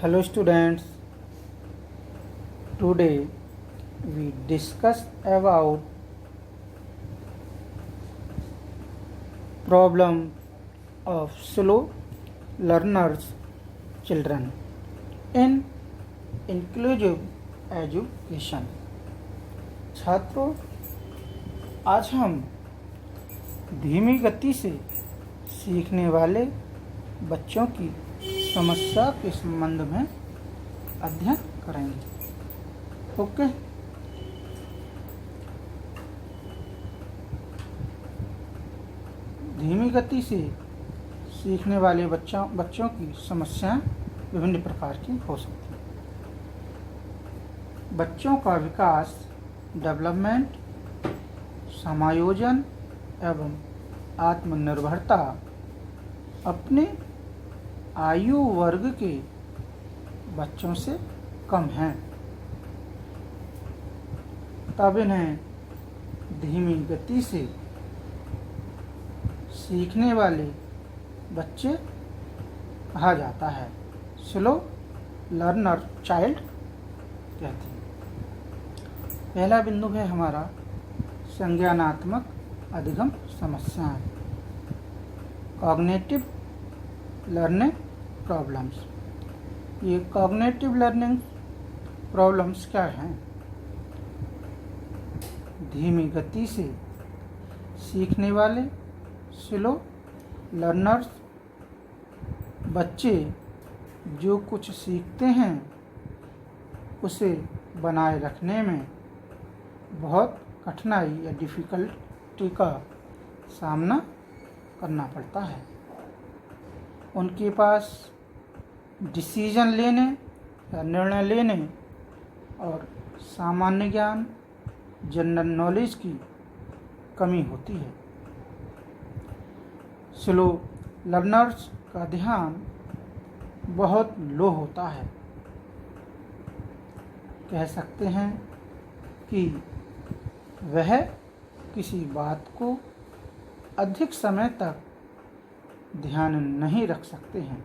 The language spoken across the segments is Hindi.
Hello students, today we discuss about problem of slow learners children in inclusive education। छात्रों, आज हम धीमी गति से सीखने वाले बच्चों की समस्या के संबंध में अध्ययन करेंगे। ओके, धीमी गति से सीखने वाले बच्चों की समस्याएं विभिन्न प्रकार की हो सकती हैं। बच्चों का विकास, डेवलपमेंट, समायोजन एवं आत्मनिर्भरता अपने आयु वर्ग के बच्चों से कम है, तब इन्हें धीमी गति से सीखने वाले बच्चे कहा जाता है, स्लो लर्नर चाइल्ड कहते हैं। पहला बिंदु है हमारा संज्ञानात्मक अधिगम समस्याएं, कॉग्निटिव लर्निंग प्रॉब्लम्स। ये कॉग्निटिव लर्निंग प्रॉब्लम्स क्या हैं? धीमी गति से सीखने वाले स्लो लर्नर्स बच्चे जो कुछ सीखते हैं उसे बनाए रखने में बहुत कठिनाई या डिफ़िकल्टी का सामना करना पड़ता है। उनके पास डिसीजन लेने या निर्णय लेने और सामान्य ज्ञान, जनरल नॉलेज की कमी होती है। स्लो लर्नर्स का ध्यान बहुत लो होता है। कह सकते हैं कि वह किसी बात को अधिक समय तक ध्यान नहीं रख सकते हैं।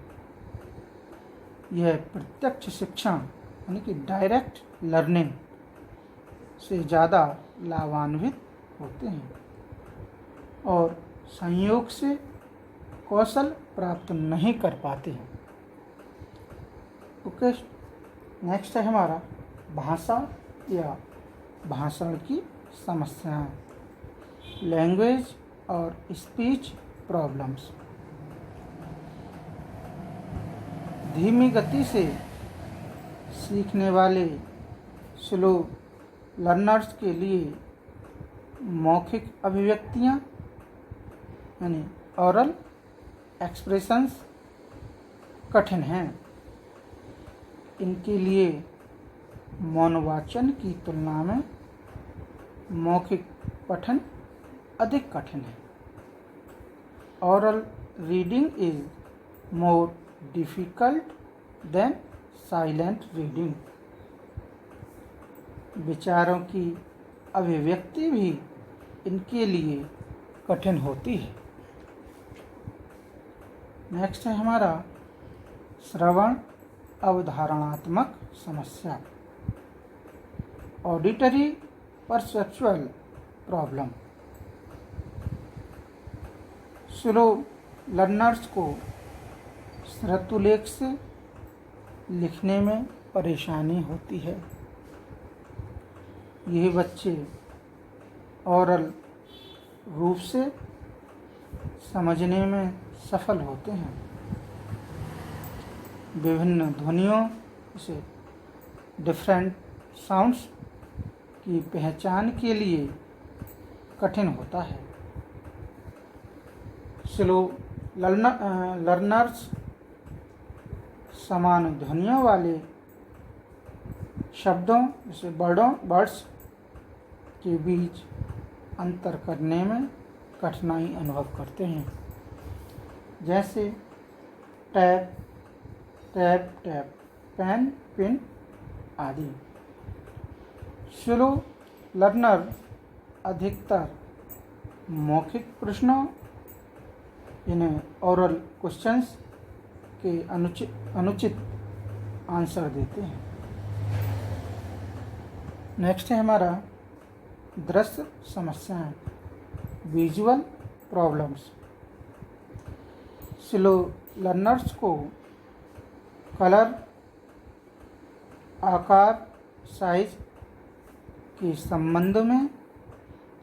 यह प्रत्यक्ष शिक्षण यानी कि डायरेक्ट लर्निंग से ज़्यादा लाभान्वित होते हैं और संयोग से कौशल प्राप्त नहीं कर पाते हैं। ओके, नेक्स्ट है हमारा भाषा या भाषण की समस्याएं, लैंग्वेज और स्पीच प्रॉब्लम्स। धीमी गति से सीखने वाले स्लो लर्नर्स के लिए मौखिक अभिव्यक्तियाँ यानी ओरल एक्सप्रेशंस कठिन हैं। इनके लिए मौनवाचन की तुलना में मौखिक पठन अधिक कठिन है। Oral reading is more difficult than silent reading. विचारों की अभिव्यक्ति भी इनके लिए कठिन होती है। नेक्स्ट है हमारा श्रवण अवधारणात्मक समस्या, auditory perceptual problem. Slow learners को श्रुतिलेख से लिखने में परेशानी होती है। यह बच्चे ओरल रूप से समझने में सफल होते हैं। विभिन्न ध्वनियों से डिफरेंट साउंड्स की पहचान के लिए कठिन होता है। स्लो लर्नर्स समान ध्वनियों वाले शब्दों जैसे बर्ड्स के बीच अंतर करने में कठिनाई अनुभव करते हैं, जैसे tap tap tap, pen pin आदि। स्लो लर्नर अधिकतर मौखिक प्रश्नों इन्हें ओरल क्वेश्चंस के अनुचित आंसर देते हैं। नेक्स्ट है हमारा दृश्य समस्याएं, विजुअल प्रॉब्लम्स। स्लो लर्नर्स को कलर, आकार, साइज के संबंध में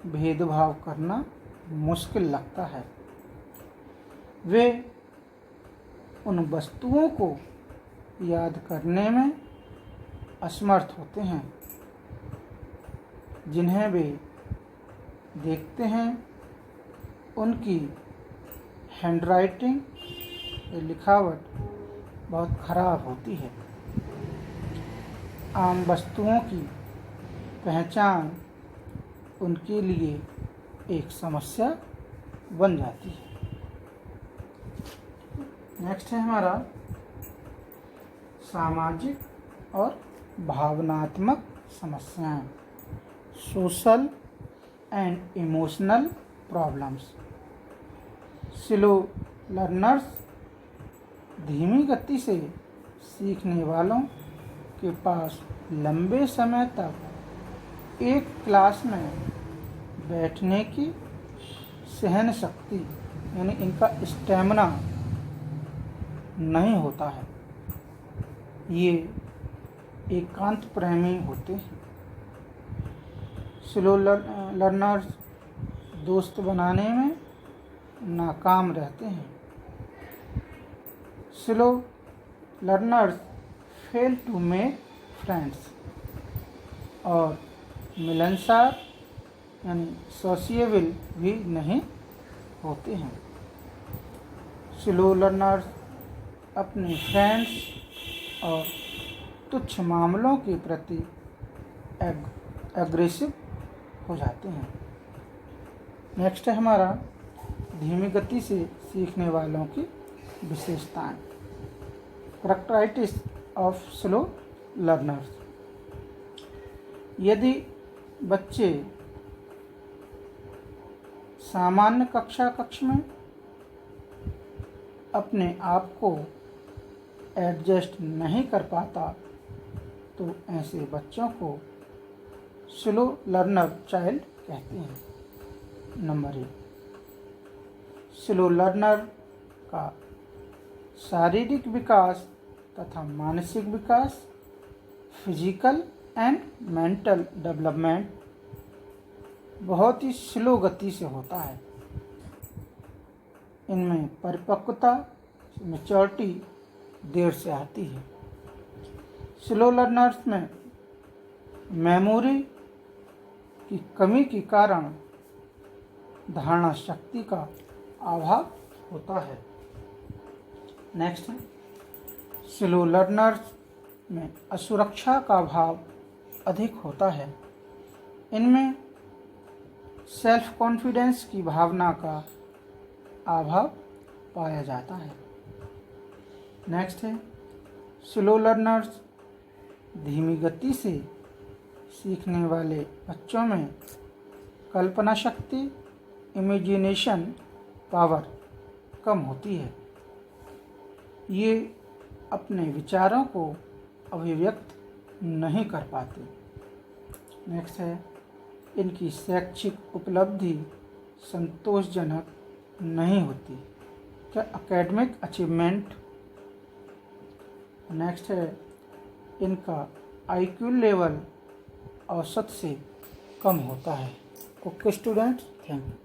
भेदभाव करना मुश्किल लगता है। वे उन वस्तुओं को याद करने में असमर्थ होते हैं जिन्हें वे देखते हैं। उनकी हैंडराइटिंग, लिखावट बहुत खराब होती है। आम वस्तुओं की पहचान उनके लिए एक समस्या बन जाती है। नेक्स्ट है हमारा सामाजिक और भावनात्मक समस्याएं, social and emotional problems. Slow learners धीमी गति से सीखने वालों के पास लंबे समय तक एक क्लास में बैठने की सहन शक्ति यानी इनका स्टैमिना नहीं होता है। ये एकांत प्रेमी होते हैं। स्लो लर्नर्स दोस्त बनाने में नाकाम रहते हैं। Slow learners fail to make friends और मिलनसार यानी सोशिएबल भी नहीं होते हैं। स्लो लर्नर्स अपने फ्रेंड्स और तुच्छ मामलों के प्रति एग्रेसिव हो जाते हैं। नेक्स्ट है हमारा धीमी गति से सीखने वालों की विशेषताएं, कैरेक्टरिस्टिक्स ऑफ स्लो लर्नर्स। यदि बच्चे सामान्य कक्ष में अपने आप को एडजस्ट नहीं कर पाता तो ऐसे बच्चों को स्लो लर्नर चाइल्ड कहते हैं। नंबर 1, स्लो लर्नर का शारीरिक विकास तथा मानसिक विकास, फिजिकल एंड मेंटल डेवलपमेंट बहुत ही स्लो गति से होता है। इनमें परिपक्वता, मैच्योरिटी देर से आती है। स्लो लर्नर्स में मेमोरी की कमी के कारण धारणा शक्ति का अभाव होता है। नेक्स्ट है स्लो लर्नर्स में असुरक्षा का भाव अधिक होता है। इनमें सेल्फ कॉन्फिडेंस की भावना का अभाव पाया जाता है। नेक्स्ट है स्लो लर्नर्स धीमी गति से सीखने वाले बच्चों में कल्पना शक्ति, इमेजिनेशन पावर कम होती है। ये अपने विचारों को अभिव्यक्त नहीं कर पाते। नेक्स्ट है इनकी शैक्षिक उपलब्धि संतोषजनक नहीं होती, क्या एकेडमिक अचीवमेंट। नेक्स्ट है इनका आईक्यू लेवल औसत से कम होता है। Okay students, thank you.